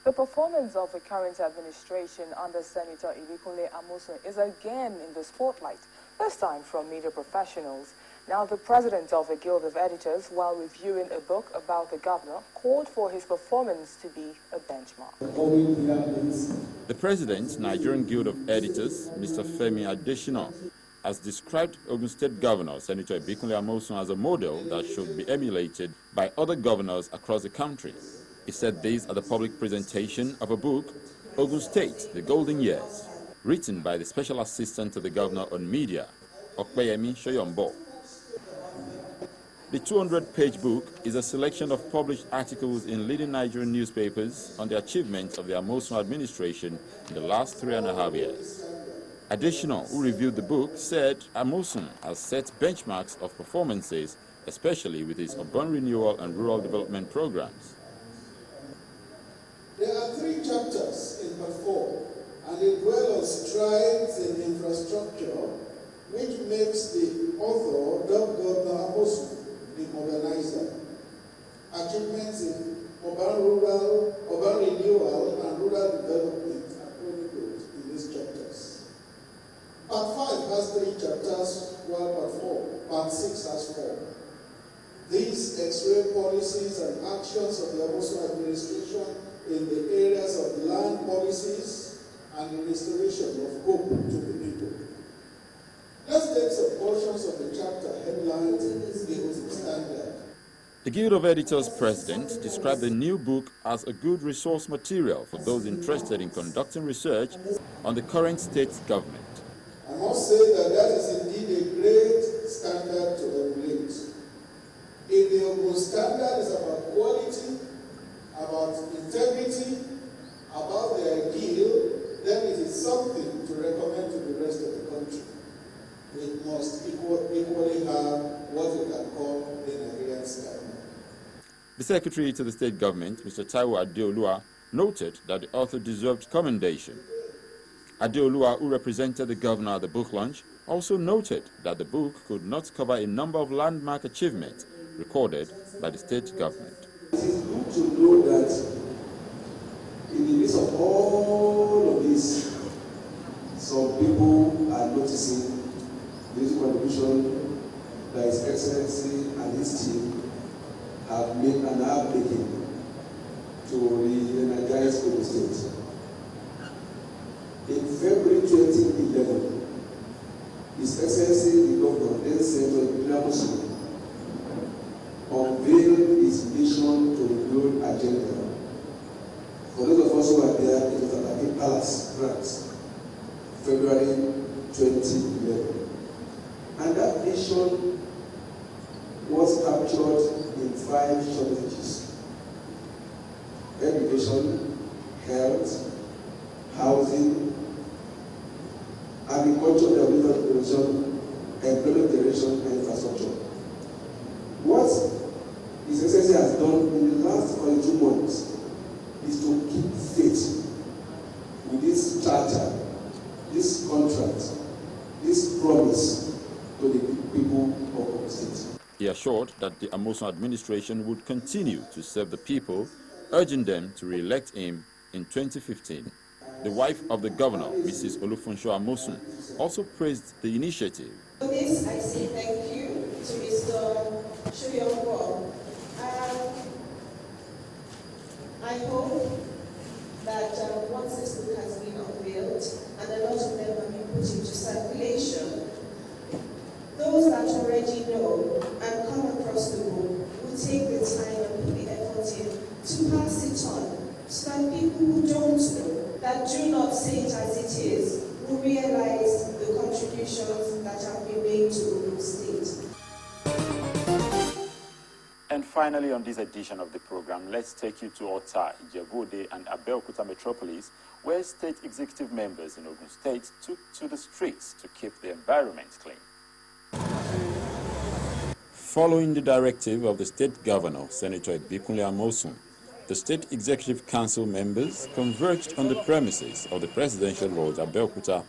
The performance of the current administration under Senator Ibikunle Amosun is again in the spotlight, this time from media professionals. Now, the president of the Guild of Editors, while reviewing a book about the governor, called for his performance to be a benchmark. The president, Nigerian Guild of Editors, Mr. Femi Adesina, has described Ogun State Governor Senator Ibikunle Amosun as a model that should be emulated by other governors across the country. He said this at the public presentation of a book, Ogun State, The Golden Years, written by the Special Assistant to the Governor on Media, Okpeyemi Shoyombo. The 200-page book is a selection of published articles in leading Nigerian newspapers on the achievements of the Amosun administration in the last 3.5 years. Additional, who reviewed the book, said Amosun has set benchmarks of performances, especially with his urban renewal and rural development programs. There are 3 chapters in part 4, and they dwell on strides in infrastructure, which makes the author dub Governor Amosun the modernizer. Achievements in urban renewal and rural development are chronicled in these chapters. Part 5 has 3 chapters, while part 6 has 4. These x-ray policies and actions of the Amosun administration in the areas of land policies and the restoration of hope to the people. Let's take some portions of the chapter headlined The Ogun Standard. The Guild of Editors president described the new book as a good resource material for those interested in conducting research on the current state government. I must say that is indeed a great standard to emulate. If the Ogun Standard is about quality, about integrity, about the ideal, then it is something to recommend to the rest of the country. It must equally have what we can call the Nigerian standard. The secretary to the state government, Mr. Taiwo Adeolua, noted that the author deserved commendation. Adeolua, who represented the governor at the book launch, also noted that the book could not cover a number of landmark achievements recorded by the state government. It is good to know that in the midst of all of this, some people are noticing this contribution that His Excellency and his team have made and are making to re-energize Ogun State. In February 2011, His Excellency the Governor, then Senator Ibikunle Amosun, unveiled his mission to rebuild agenda. For those of us who are there, it was at the Palace, France, February 2011. And that vision was captured in 5 strategies: education, health, housing, agriculture, development, employment generation, and infrastructure. What His Excellency has done in the last 42 months is to keep faith with this charter, this contract, this promise to the people of Ogun State. He assured that the Amosun administration would continue to serve the people, urging them to re-elect him in 2015. The wife of the governor, Mrs. Olufunsho Amosun, also praised the initiative. For this, I say thank you to Mr. Shoyombo. I hope that once this book has been unveiled and a lot of them have been put into circulation, those that already know and come across the book will take the time and put the effort in to pass it on, so that people who don't know, that do not say it as it is, will realize the contributions that have been made to Ogun State. And finally, on this edition of the program, let's take you to Ota, Ijebu-Ode, and Abeokuta metropolis, where state executive members in Ogun State took to the streets to keep the environment clean. Following the directive of the state governor, Senator Ibikunle Amosun, the State Executive Council members converged on the premises of the Presidential Lodge Abeokuta,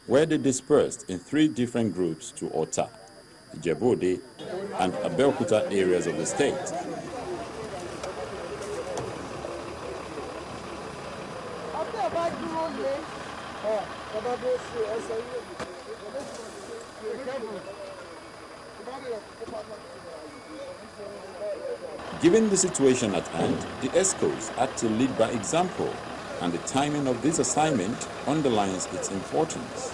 where they dispersed in 3 different groups to Ota, Ijebu-Ode, and Abeokuta areas of the state. The Given the situation at hand, the ESCOs had to lead by example, and the timing of this assignment underlines its importance.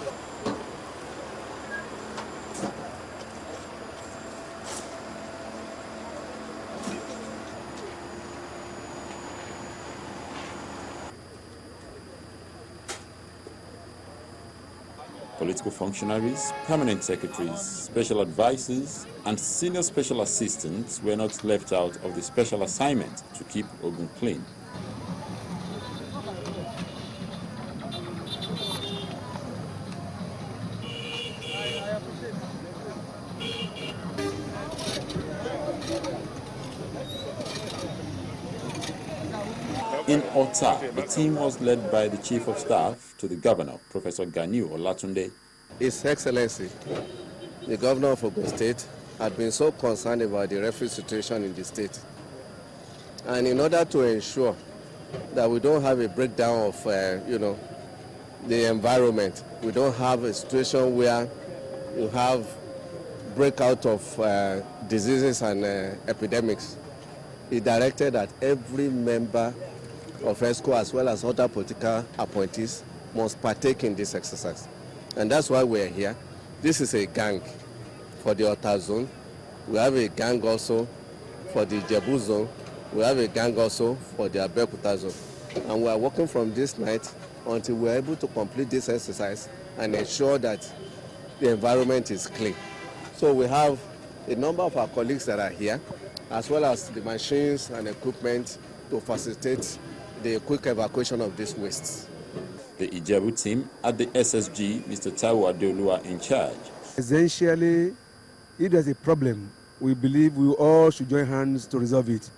Political functionaries, permanent secretaries, special advisors, and senior special assistants were not left out of the special assignment to keep Ogun clean. In Ota, the team was led by the Chief of Staff to the Governor, Professor Ganiu Olatunde. His Excellency, the Governor of Ogun State, had been so concerned about the refugee situation in the state. And in order to ensure that we don't have a breakdown of, the environment, we don't have a situation where you have breakout of diseases and epidemics, he directed that every member of ESCO as well as other political appointees must partake in this exercise. And that's why we're here. This is a gang for the Ota zone. We have a gang also for the Jebu zone. We have a gang also for the Abeokuta zone. And we are working from this night until we're able to complete this exercise and ensure that the environment is clean. So we have a number of our colleagues that are here, as well as the machines and equipment to facilitate the quick evacuation of these wastes. The Ijebu team at the SSG, Mr. Taiwo Adeolua in charge. Essentially, if there's a problem, we believe we all should join hands to resolve it.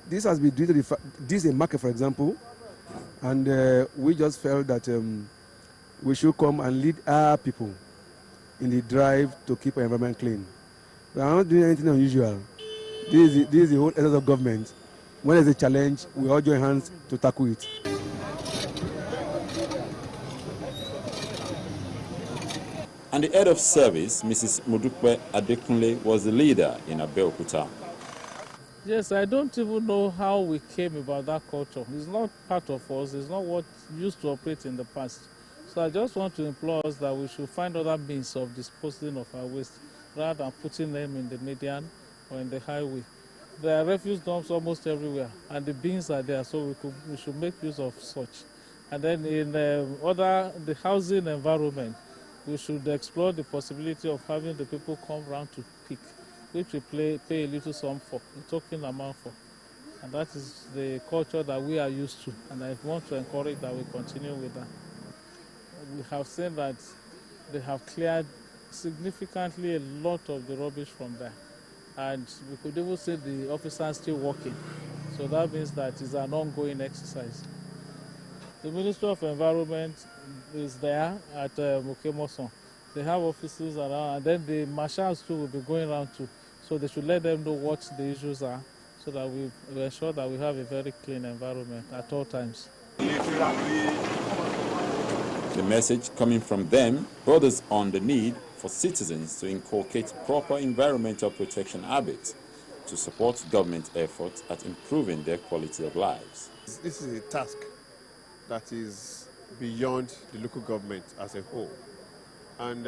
This has been due to this is a market, for example, and we just felt that we should come and lead our people in the drive to keep our environment clean. We are not doing anything unusual. This is the whole essence of government. When there's a challenge, we all join hands to tackle it. And the head of service, Mrs. Modupe Adekunle, was the leader in Abeokuta. Yes, I don't even know how we came about that culture. It's not part of us. It's not what used to operate in the past. So I just want to implore us that we should find other means of disposing of our waste rather than putting them in the median or in the highway. There are refuse dumps almost everywhere, and the bins are there, so we should make use of such. And then in the housing environment, we should explore the possibility of having the people come round to pick, which we pay a little sum for, a token amount for. And that is the culture that we are used to, and I want to encourage that we continue with that. We have seen that they have cleared significantly a lot of the rubbish from there. And we could even see the officers still working. So that means that it's an ongoing exercise. The Ministry of Environment is there at Mokemoson. They have offices around, and then the marshals too will be going around too. So they should let them know what the issues are, so that we ensure that we have a very clean environment at all times. The message coming from them borders on the need for citizens to inculcate proper environmental protection habits to support government efforts at improving their quality of lives. This is a task that is beyond the local government as a whole. And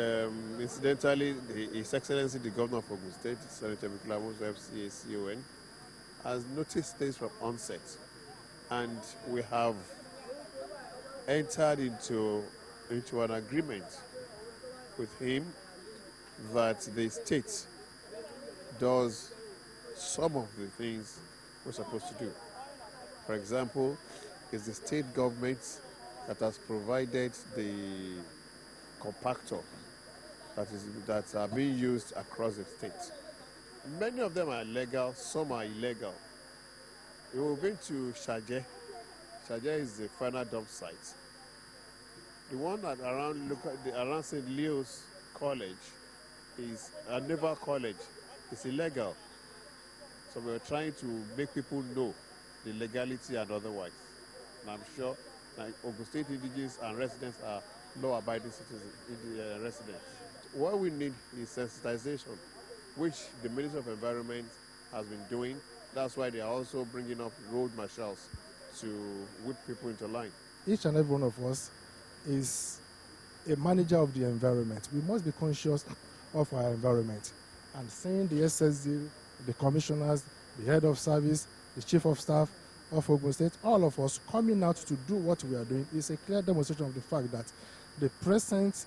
incidentally, His Excellency the Governor of Ogun State, Senator Miklamus FCACON, has noticed this from onset. And we have entered into an agreement with him that the state does some of the things we're supposed to do. For example, it's the state government that has provided the compactor that are being used across the state. Many of them are legal, some are illegal. We will go to Shaje. Shaje is the final dump site. The one that around St. Leo's College is a naval college. It's illegal. So we're trying to make people know the legality and otherwise. And I'm sure like Ogun State indigenous and residents are law-abiding citizens, residents. What we need is sensitization, which the Ministry of Environment has been doing. That's why they are also bringing up road marshals to whip people into line. Each and every one of us is a manager of the environment. We must be conscious of our environment. And seeing the SSD, the commissioners, the head of service, the chief of staff of Ogun State, all of us coming out to do what we are doing is a clear demonstration of the fact that the present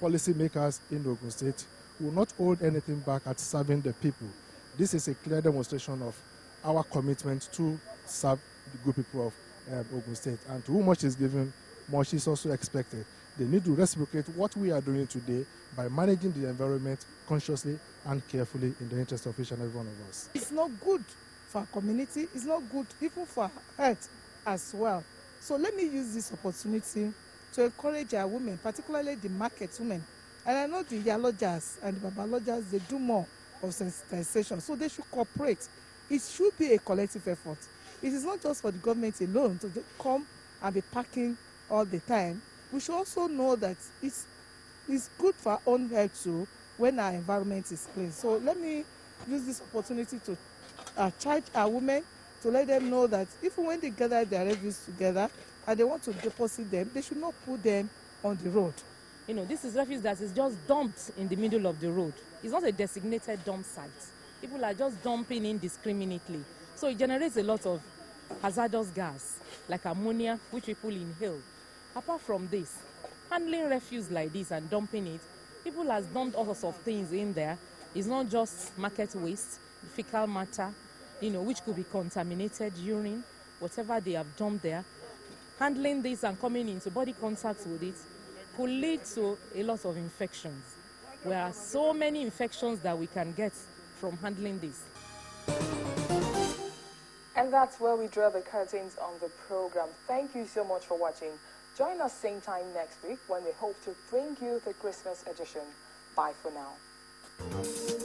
policymakers in Ogun State will not hold anything back at serving the people. This is a clear demonstration of our commitment to serve the good people of Ogun State. And to whom much is given, much is also expected. They need to reciprocate what we are doing today by managing the environment consciously and carefully in the interest of each and every one of us. It's not good for our community. It's not good even for our health as well. So let me use this opportunity to encourage our women, particularly the market women. And I know the Yalodjas and the Babalodjas, they do more of sensitization, so they should cooperate. It should be a collective effort. It is not just for the government alone to come and be packing all the time. We should also know that it's good for our own health too when our environment is clean. So let me use this opportunity to charge our women to let them know that even when they gather their refuse together and they want to deposit them, they should not put them on the road. You know, this is refuse that is just dumped in the middle of the road. It's not a designated dump site. People are just dumping indiscriminately. So it generates a lot of hazardous gas, like ammonia, which people inhale. Apart from this, handling refuse like this and dumping it, people has dumped all sorts of things in there. It's not just market waste, fecal matter, you know, which could be contaminated urine, whatever they have dumped there. Handling this and coming into body contact with it could lead to a lot of infections. There are so many infections that we can get from handling this. And that's where we draw the curtains on the program. Thank you so much for watching. Join us same time next week when we hope to bring you the Christmas edition. Bye for now.